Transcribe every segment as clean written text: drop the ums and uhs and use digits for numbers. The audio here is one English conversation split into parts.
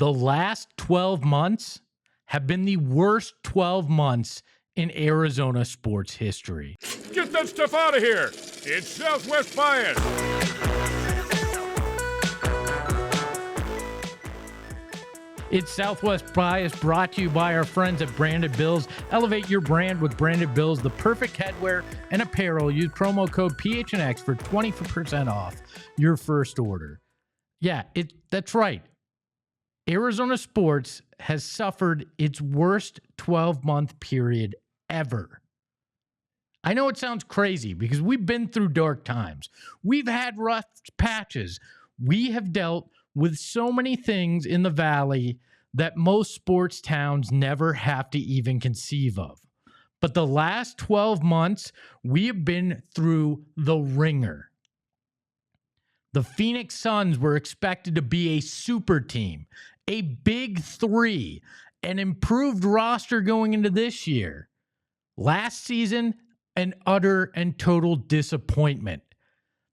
The last 12 months have been the worst 12 months in Arizona sports history. Get that stuff out of here. It's Southwest Bias. It's Southwest Bias, brought to you by our friends at Branded Bills. Elevate your brand with Branded Bills, the perfect headwear and apparel. Use promo code PHNX for 20% off your first order. Yeah, that's right. Arizona sports has suffered its worst 12-month period ever. I know it sounds crazy because we've been through dark times. We've had rough patches. We have dealt with so many things in the valley that most sports towns never have to even conceive of. But the last 12 months, we have been through the ringer. The Phoenix Suns were expected to be a super team, a big three, an improved roster going into this year. Last season, an utter and total disappointment.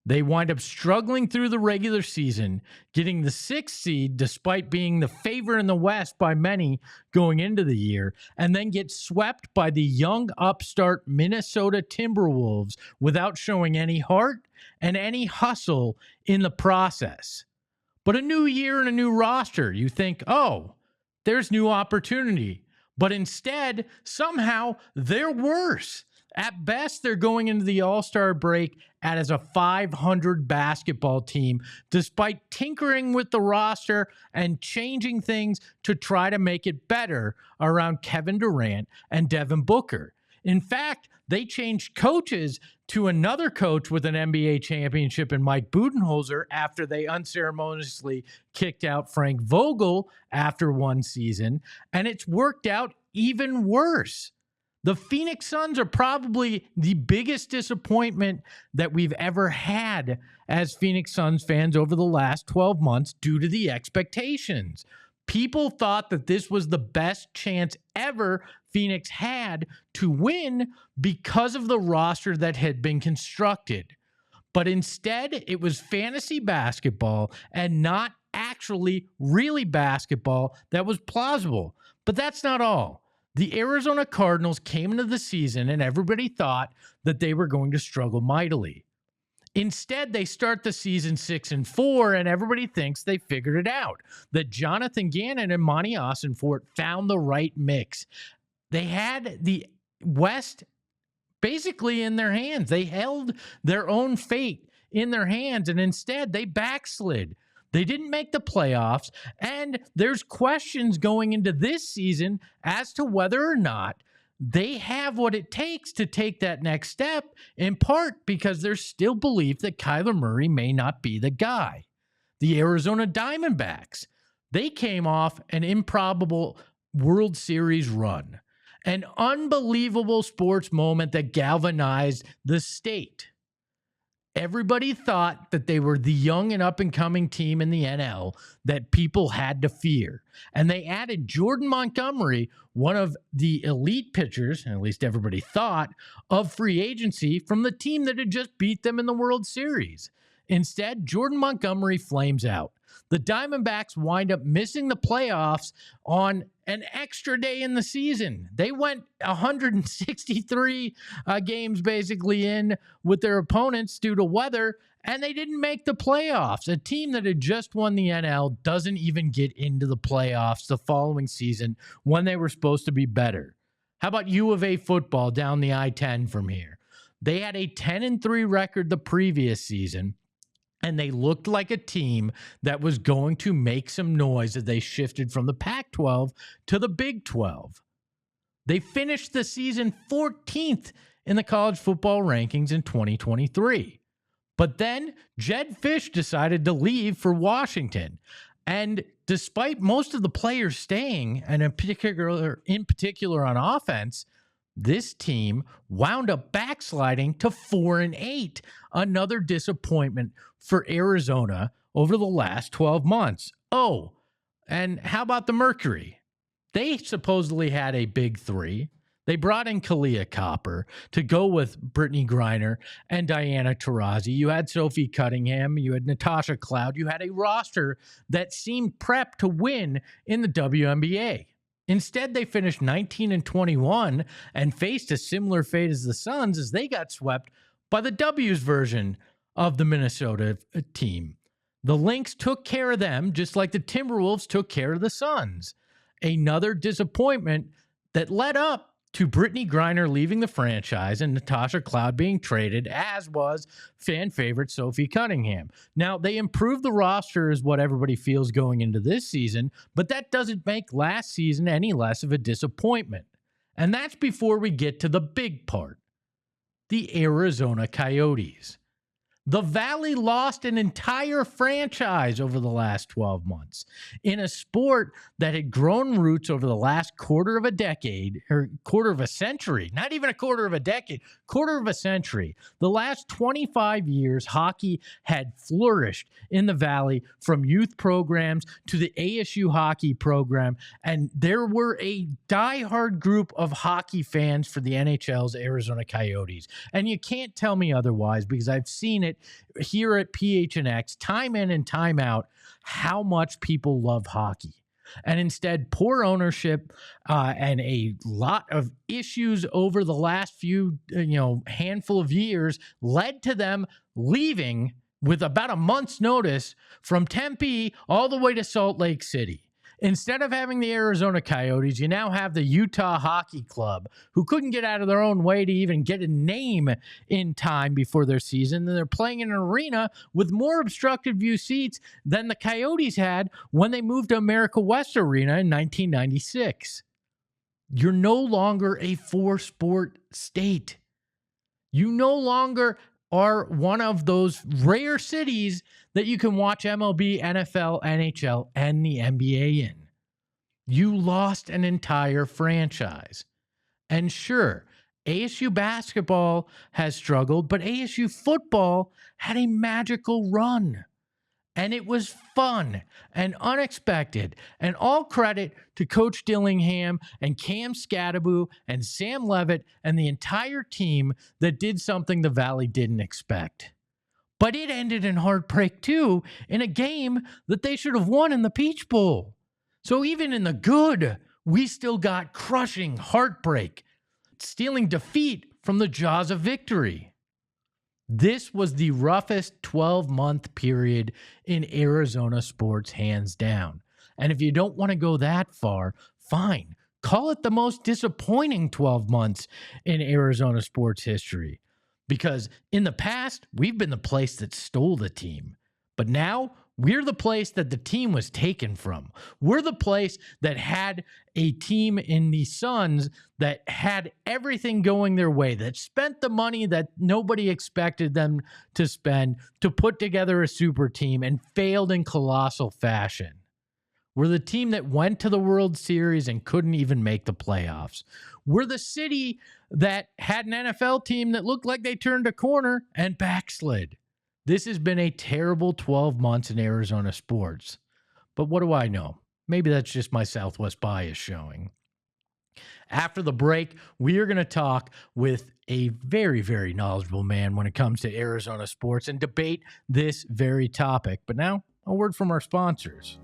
They wind up struggling through the regular season, getting the 6th seed despite being the favorite in the West by many going into the year, and then get swept by the young upstart Minnesota Timberwolves without showing any heart and any hustle in the process. But a new year and a new roster, you think, oh, there's new opportunity. But instead, somehow, they're worse. At best, they're going into the All-Star break as a 500 basketball team, despite tinkering with the roster and changing things to try to make it better around Kevin Durant and Devin Booker. In fact, they changed coaches to another coach with an NBA championship in Mike Budenholzer after they unceremoniously kicked out Frank Vogel after one season, and it's worked out even worse. The Phoenix Suns are probably the biggest disappointment that we've ever had as Phoenix Suns fans over the last 12 months due to the expectations. People thought that this was the best chance ever Phoenix had to win because of the roster that had been constructed. But instead, it was fantasy basketball and not actually really basketball that was plausible. But that's not all. The Arizona Cardinals came into the season and everybody thought that they were going to struggle mightily. Instead, they start the season 6-4, and everybody thinks they figured it out, that Jonathan Gannon and Monty Ossenfort found the right mix. They had the West basically in their hands. They held their own fate in their hands, and instead they backslid. They didn't make the playoffs, and there's questions going into this season as to whether or not they have what it takes to take that next step, in part because there's still belief that Kyler Murray may not be the guy. The Arizona Diamondbacks, they came off an improbable World Series run, an unbelievable sports moment that galvanized the state. Everybody thought that they were the young and up-and-coming team in the NL that people had to fear. And they added Jordan Montgomery, one of the elite pitchers, at least everybody thought, of free agency from the team that had just beat them in the World Series. Instead, Jordan Montgomery flames out. The Diamondbacks wind up missing the playoffs on an extra day in the season. They went 163 games basically in with their opponents due to weather, and they didn't make the playoffs. A team that had just won the NL doesn't even get into the playoffs the following season when they were supposed to be better. How about U of A football down the I-10 from here? They had a 10-3 record the previous season, and they looked like a team that was going to make some noise as they shifted from the Pac-12 to the Big 12. They finished the season 14th in the college football rankings in 2023. But then Jed Fish decided to leave for Washington. And despite most of the players staying, and in particular on offense, this team wound up backsliding to 4-8, another disappointment for Arizona over the last 12 months. Oh, and how about the Mercury? They supposedly had a big three. They brought in Kalia Copper to go with Brittany Griner and Diana Taurasi. You had Sophie Cunningham. You had Natasha Cloud. You had a roster that seemed prepped to win in the WNBA. Instead, they finished 19-21 and faced a similar fate as the Suns as they got swept by the W's version of the Minnesota team. The Lynx took care of them just like the Timberwolves took care of the Suns. Another disappointment that led up to Brittany Griner leaving the franchise and Natasha Cloud being traded, as was fan favorite Sophie Cunningham. Now, they improved the roster is what everybody feels going into this season, but that doesn't make last season any less of a disappointment. And that's before we get to the big part, the Arizona Coyotes. The Valley lost an entire franchise over the last 12 months in a sport that had grown roots over the last quarter of a decade, or quarter of a century, not even a quarter of a decade, quarter of a century. The last 25 years, hockey had flourished in the Valley from youth programs to the ASU hockey program, and there were a diehard group of hockey fans for the NHL's Arizona Coyotes. And you can't tell me otherwise because I've seen it here at PHNX time in and time out how much people love hockey. And instead, poor ownership and a lot of issues over the last few, handful of years led to them leaving with about a month's notice from Tempe all the way to Salt Lake City. Instead of having the Arizona Coyotes, you now have the Utah Hockey Club, who couldn't get out of their own way to even get a name in time before their season. And they're playing in an arena with more obstructed view seats than the Coyotes had when they moved to America West Arena in 1996. You're no longer a four-sport state. You no longer are one of those rare cities that you can watch MLB, NFL, NHL, and the NBA in. You lost an entire franchise. And sure, ASU basketball has struggled, but ASU football had a magical run. And it was fun and unexpected. And all credit to Coach Dillingham and Cam Scadaboo and Sam Levitt and the entire team that did something the Valley didn't expect. But it ended in heartbreak, too, in a game that they should have won in the Peach Bowl. So even in the good, we still got crushing heartbreak, stealing defeat from the jaws of victory. This was the roughest 12-month period in Arizona sports, hands down. And if you don't want to go that far, fine. Call it the most disappointing 12 months in Arizona sports history. Because in the past, we've been the place that stole the team. But now, we're the place that the team was taken from. We're the place that had a team in the Suns that had everything going their way, that spent the money that nobody expected them to spend to put together a super team and failed in colossal fashion. We're the team that went to the World Series and couldn't even make the playoffs. We're the city that had an NFL team that looked like they turned a corner and backslid. This has been a terrible 12 months in Arizona sports. But what do I know? Maybe that's just my Southwest bias showing. After the break, we are going to talk with a very, very knowledgeable man when it comes to Arizona sports and debate this very topic. But now, a word from our sponsors.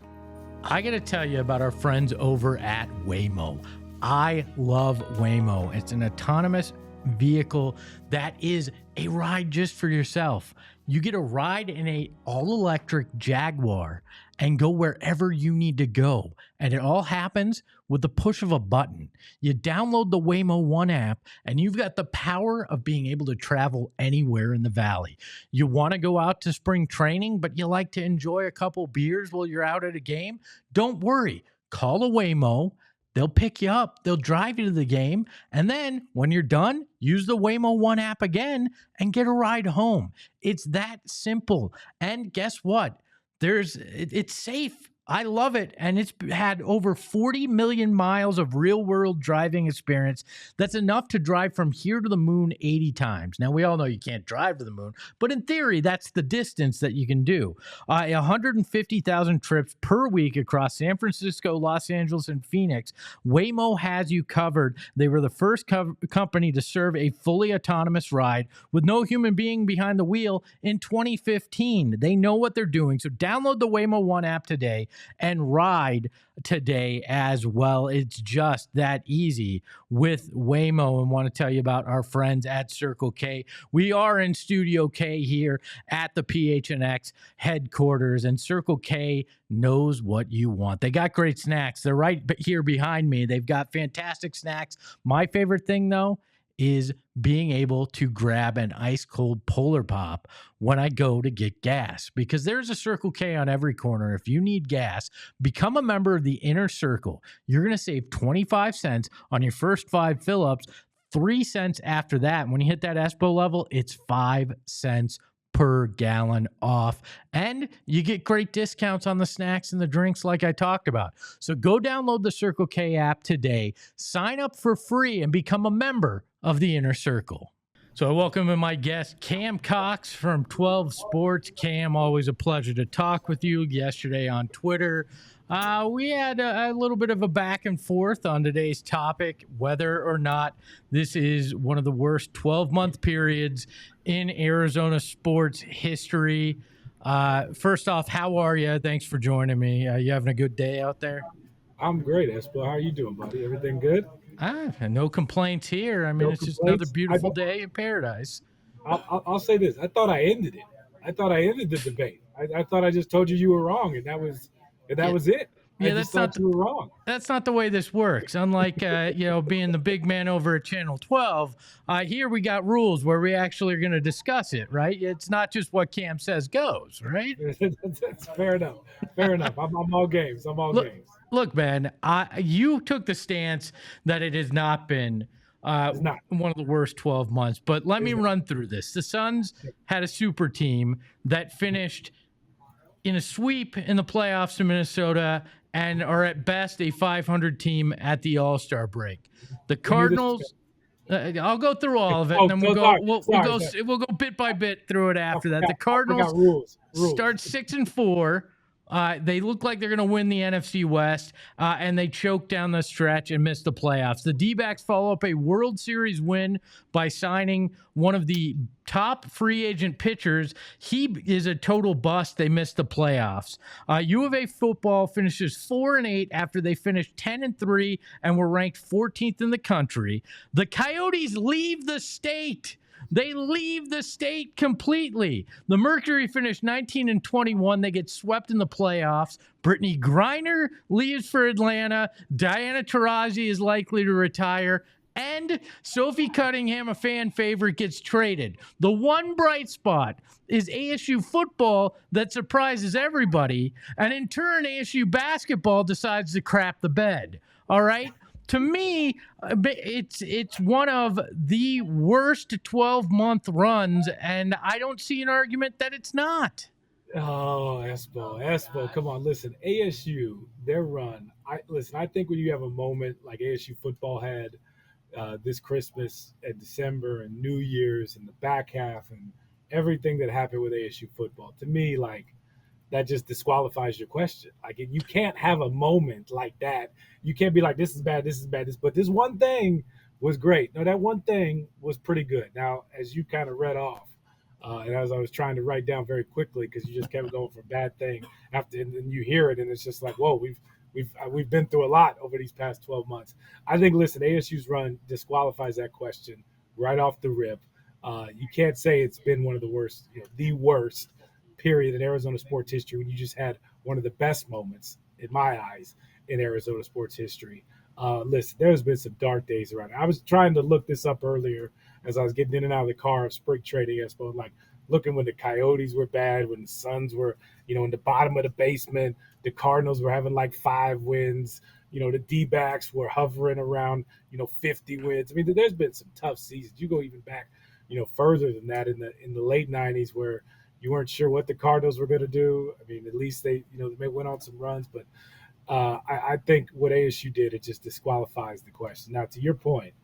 I got to tell you about our friends over at Waymo. I love Waymo. It's an autonomous vehicle that is a ride just for yourself. You get a ride in a all-electric Jaguar and go wherever you need to go. And it all happens with the push of a button. You download the Waymo One app and you've got the power of being able to travel anywhere in the Valley. You want to go out to spring training, but you like to enjoy a couple beers while you're out at a game? Don't worry. Call a Waymo. They'll pick you up, they'll drive you to the game, and then when you're done, use the Waymo One app again and get a ride home. It's that simple. And guess what? It's safe. I love it. And it's had over 40 million miles of real world driving experience. That's enough to drive from here to the moon 80 times. Now, we all know you can't drive to the moon, but in theory, that's the distance that you can do. 150,000 trips per week across San Francisco, Los Angeles, and Phoenix. Waymo has you covered. They were the first company to serve a fully autonomous ride with no human being behind the wheel in 2015. They know what they're doing. So download the Waymo One app today and ride today as well. It's just that easy with Waymo. And want to tell you about our friends at Circle K. We are in Studio K here at the PHNX headquarters, and Circle K knows what you want. They got great snacks. They're right here behind me. They've got fantastic snacks. My favorite thing, though, is being able to grab an ice cold Polar Pop when I go to get gas, because there's a Circle K on every corner. If you need gas, become a member of the Inner Circle. You're going to save 25 cents on your first 5 fill-ups, 3 cents after that. When you hit that ESPO level, it's 5 cents per gallon off, and you get great discounts on the snacks and the drinks like I talked about. So go download the Circle K app today, sign up for free, and become a member of the Inner Circle. So I welcome in my guest, Cam Cox from 12 Sports. Cam, always a pleasure to talk with you. Yesterday on Twitter, we had a little bit of a back and forth on today's topic, whether or not this is one of the worst 12-month periods in Arizona sports history. First off, how are you? Thanks for joining me. You having a good day out there? I'm great, Espo. How are you doing, buddy? Everything good? No complaints here. I mean, it's just another beautiful day in paradise. I'll say this. I thought I ended it. I thought I ended the debate. I thought I just told you were wrong, and that was it. Yeah, I just thought you were wrong. That's not the way this works. Unlike being the big man over at Channel 12, here we got rules where we actually are going to discuss it, right? It's not just what Cam says goes, right? That's fair enough. Fair enough. I'm all games. Games. Look, man, you took the stance that it has not been one of the worst 12 months. But let me run through this. The Suns had a super team that finished in a sweep in the playoffs to Minnesota and are at best a 500 team at the All-Star break. The Cardinals, I'll go through all of it, and then we'll go bit by bit through it after that. The Cardinals start 6-4. They look like they're going to win the NFC West, and they choke down the stretch and miss the playoffs. The D-backs follow up a World Series win by signing one of the top free agent pitchers. He is a total bust. They missed the playoffs. U of A football finishes 4-8 after they finished 10-3 and were ranked 14th in the country. The Coyotes leave the state. They leave the state completely. The Mercury finished 19-21. They get swept in the playoffs. Brittany Griner leaves for Atlanta. Diana Taurasi is likely to retire. And Sophie Cunningham, a fan favorite, gets traded. The one bright spot is ASU football that surprises everybody. And in turn, ASU basketball decides to crap the bed. All right? To me, it's one of the worst 12-month runs, and I don't see an argument that it's not. Oh, Espo, come on, listen. ASU, their run. I think when you have a moment like ASU football had this Christmas and December and New Year's and the back half and everything that happened with ASU football, to me, like, that just disqualifies your question. Like, you can't have a moment like that. You can't be like, this is bad, but this one thing was great. No, that one thing was pretty good. Now, as you kind of read off, and as I was trying to write down very quickly, because you just kept going from bad thing after, and then you hear it, and it's just like, whoa, we've been through a lot over these past 12 months. I think, listen, ASU's run disqualifies that question right off the rip. You can't say it's been one of the worst, the worst period in Arizona sports history when you just had one of the best moments, in my eyes, in Arizona sports history. Listen, there's been some dark days around it. I was trying to look this up earlier as I was getting in and out of the car, spring trading expo, like looking when the Coyotes were bad, when the Suns were, in the bottom of the basement, the Cardinals were having like 5 wins, the D-backs were hovering around, 50 wins. I mean, there's been some tough seasons. You go even back, further than that in the late 90s where, You weren't sure what the Cardinals were going to do. I mean, at least they went on some runs, but I think what ASU did, it just disqualifies the question. Now, to your point,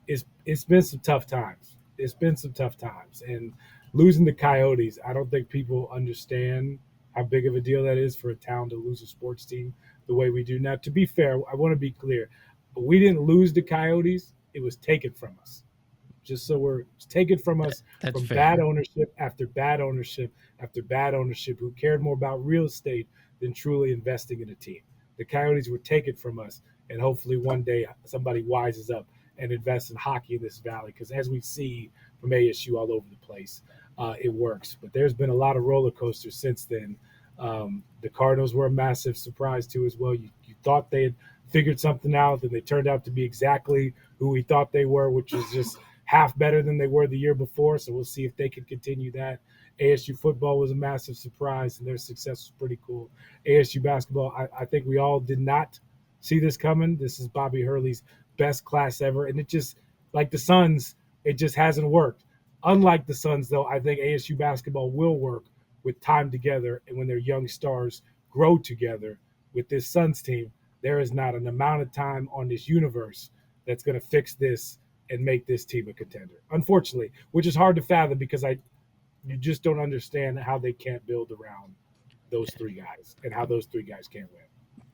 it's been some tough times. It's been some tough times, and losing the Coyotes, I don't think people understand how big of a deal that is for a town to lose a sports team the way we do. Now, to be fair, I want to be clear, but we didn't lose the Coyotes; it was taken from us. Just so we're taken from us That's from fair. bad ownership after bad ownership after bad ownership who cared more about real estate than truly investing in a team. The Coyotes were taken from us, and hopefully one day somebody wises up and invests in hockey in this valley, because as we see from ASU all over the place, it works. But there's been a lot of roller coasters since then. The Cardinals were a massive surprise too as well. You thought they had figured something out, and they turned out to be exactly who we thought they were, which was just half better than they were the year before. So we'll see if they can continue that. ASU football was a massive surprise, and their success was pretty cool. ASU basketball, I think we all did not see this coming. This is Bobby Hurley's best class ever, and it just, like the Suns, it just hasn't worked. Unlike the Suns, though, I think ASU basketball will work with time together, and when their young stars grow together. With this Suns team, there is not an amount of time on this universe that's going to fix this and make this team a contender, unfortunately, which is hard to fathom because you just don't understand how they can't build around those three guys and how those three guys can't win.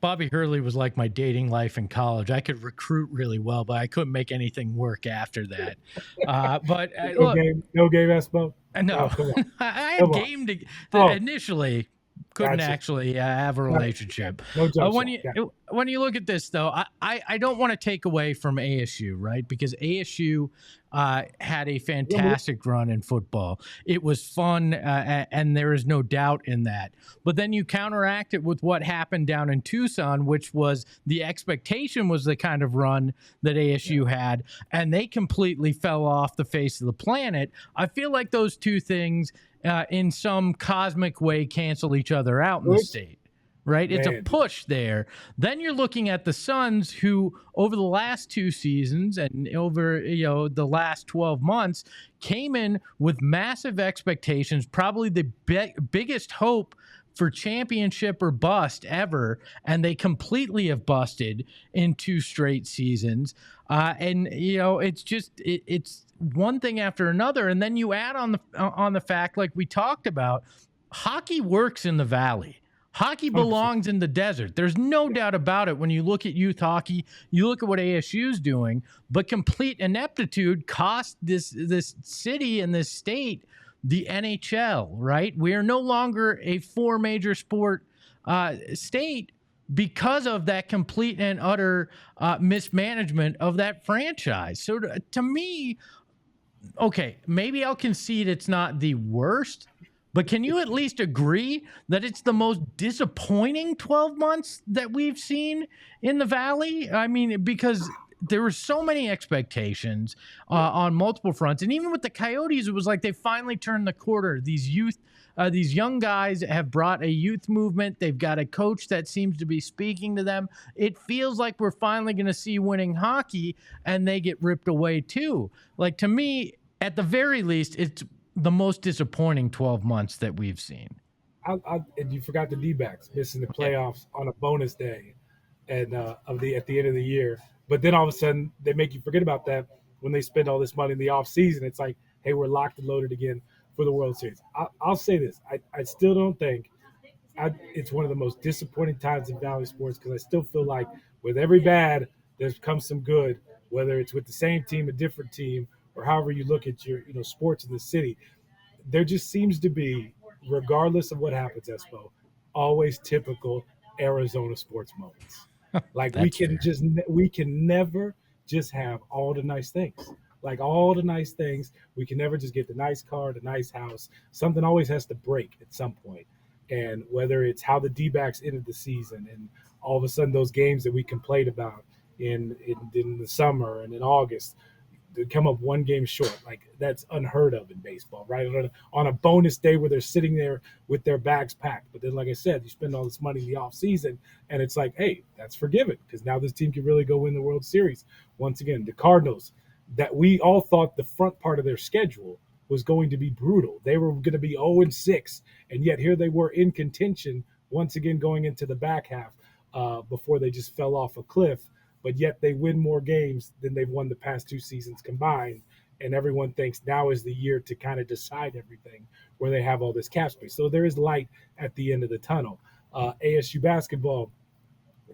Bobby Hurley was like my dating life in college. I could recruit really well, but I couldn't make anything work after that. But no game, Espo. No, come on. I had game to initially. Couldn't actually have a relationship. No when you look at this, though, I don't want to take away from ASU, right? Because ASU had a fantastic run in football. It was fun, and there is no doubt in that. But then you counteract it with what happened down in Tucson, which was the expectation was the kind of run that ASU had, and they completely fell off the face of the planet. I feel like those two things in some cosmic way cancel each other out in the state, right? It's a push there. Then you're looking at the Suns, who over the last two seasons and over the last 12 months came in with massive expectations, probably the biggest hope for championship or bust ever, and they completely have busted in 2 straight seasons. And it's just it's one thing after another, and then you add on the fact, like we talked about, hockey works in the valley. Hockey belongs in the desert. There's no doubt about it. When you look at youth hockey, you look at what ASU's doing, but complete ineptitude cost this city and this state the NHL, right? We are no longer a 4 major sport state because of that complete and utter mismanagement of that franchise. So to me, okay, maybe I'll concede it's not the worst, but can you at least agree that it's the most disappointing 12 months that we've seen in the Valley? I mean, because there were so many expectations on multiple fronts. And even with the Coyotes, it was like they finally turned the corner. These young guys have brought a youth movement. They've got a coach that seems to be speaking to them. It feels like we're finally going to see winning hockey, and they get ripped away too. Like, to me, at the very least, it's the most disappointing 12 months that we've seen. And you forgot the D-backs missing the playoffs on a bonus day and at the end of the year. But then all of a sudden they make you forget about that when they spend all this money in the offseason. It's like, hey, we're locked and loaded again for the World Series. I'll say this. I still don't think it's one of the most disappointing times in Valley sports, because I still feel like with every bad, there's come some good, whether it's with the same team, a different team, or however you look at your sports in the city. There just seems to be, regardless of what happens, Espo, always typical Arizona sports moments. Like we can never just have all the nice things. Like all the nice things, we can never just get the nice car, the nice house. Something always has to break at some point. And whether it's how the D-backs ended the season, and all of a sudden those games that we complained about in the summer and in August, to come up one game short, like that's unheard of in baseball, right? On a bonus day where they're sitting there with their bags packed. But then, like I said, you spend all this money in the offseason, and it's like, hey, that's forgiven, because now this team can really go win the World Series. Once again, the Cardinals, that we all thought the front part of their schedule was going to be brutal. They were going to be 0-6, and yet here they were in contention once again going into the back half before they just fell off a cliff. But yet they win more games than they've won the past 2 seasons combined. And everyone thinks now is the year to kind of decide everything where they have all this cap space. So there is light at the end of the tunnel. ASU basketball,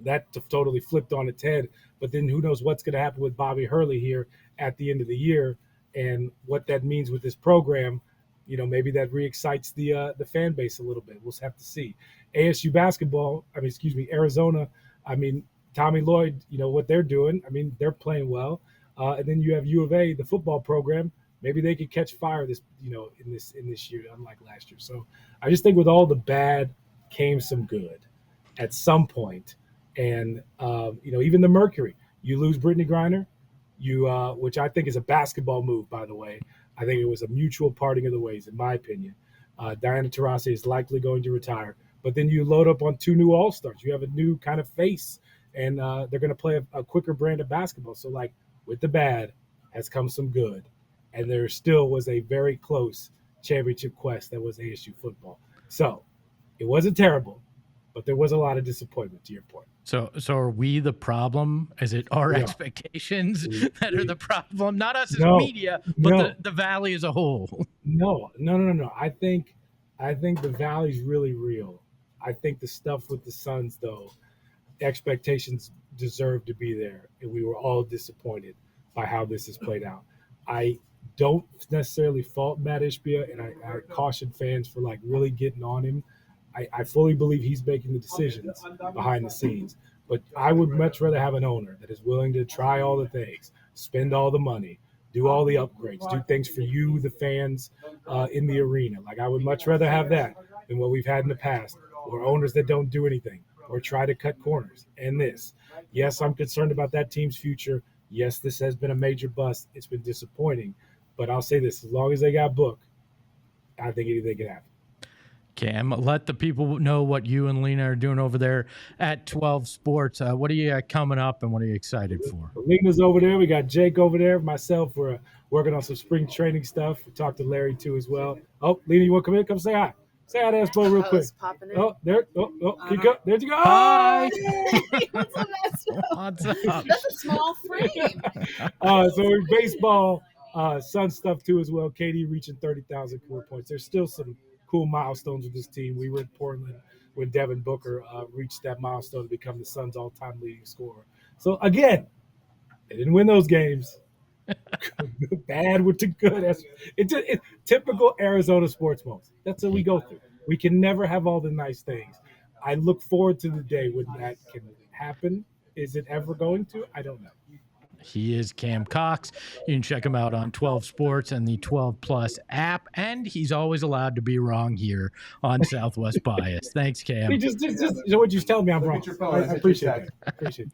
that totally flipped on its head. But then who knows what's going to happen with Bobby Hurley here at the end of the year and what that means with this program. Maybe that re-excites the fan base a little bit. We'll have to see. ASU basketball, Arizona, Tommy Lloyd, what they're doing. They're playing well. And then you have U of A, the football program. Maybe they could catch fire in this year, unlike last year. So I just think with all the bad came some good at some point. And even the Mercury, you lose Brittany Griner, which I think is a basketball move, by the way. I think it was a mutual parting of the ways, in my opinion. Diana Taurasi is likely going to retire. But then you load up on 2 new All-Stars. You have a new kind of face, and they're going to play a quicker brand of basketball. So, with the bad has come some good. And there still was a very close championship quest that was ASU football. So it wasn't terrible, but there was a lot of disappointment, to your point. So are we the problem? Is it our expectations that are the problem? Not us as media, but the Valley as a whole. No. I think the Valley's really real. I think the stuff with the Suns, though, expectations deserve to be there, and we were all disappointed by how this has played out. I don't necessarily fault Matt Ishbia, and I caution fans for really getting on him. I fully believe he's making the decisions behind the scenes, but I would much rather have an owner that is willing to try all the things, spend all the money, do all the upgrades, do things for you, the fans in the arena. I would much rather have that than what we've had in the past, or owners that don't do anything or try to cut corners. And this, yes, I'm concerned about that team's future. Yes, this has been a major bust. It's been disappointing, but I'll say this: as long as they got Book, I think anything can happen. Cam, let the people know what you and Lena are doing over there at 12 Sports. What are you got coming up, and what are you excited for? Lena's over there. We got Jake over there. Myself, we're working on some spring training stuff. We talked to Larry, too, as well. Oh, Lena, you want to come in? Come say hi. Say hi to Espo real quick. Oh, there. Oh, you go. There you go. Hi. What's up, Espo? What's up? That's a small frame. So in baseball, Sun stuff, too, as well. Katie reaching 30,000 career points. There's still some cool milestones with this team. We were in Portland when Devin Booker reached that milestone to become the Suns' all-time leading scorer. So, again, they didn't win those games. Bad with the good. It's typical Arizona sports modes. That's what we go through. We can never have all the nice things. I look forward to the day when that can happen. Is it ever going to? I don't know. He is Cam Cox. You can check him out on 12 Sports and the 12 Plus app, and he's always allowed to be wrong here on Southwest Bias. Thanks, Cam. Just what you're telling me, I'm wrong. I appreciate that.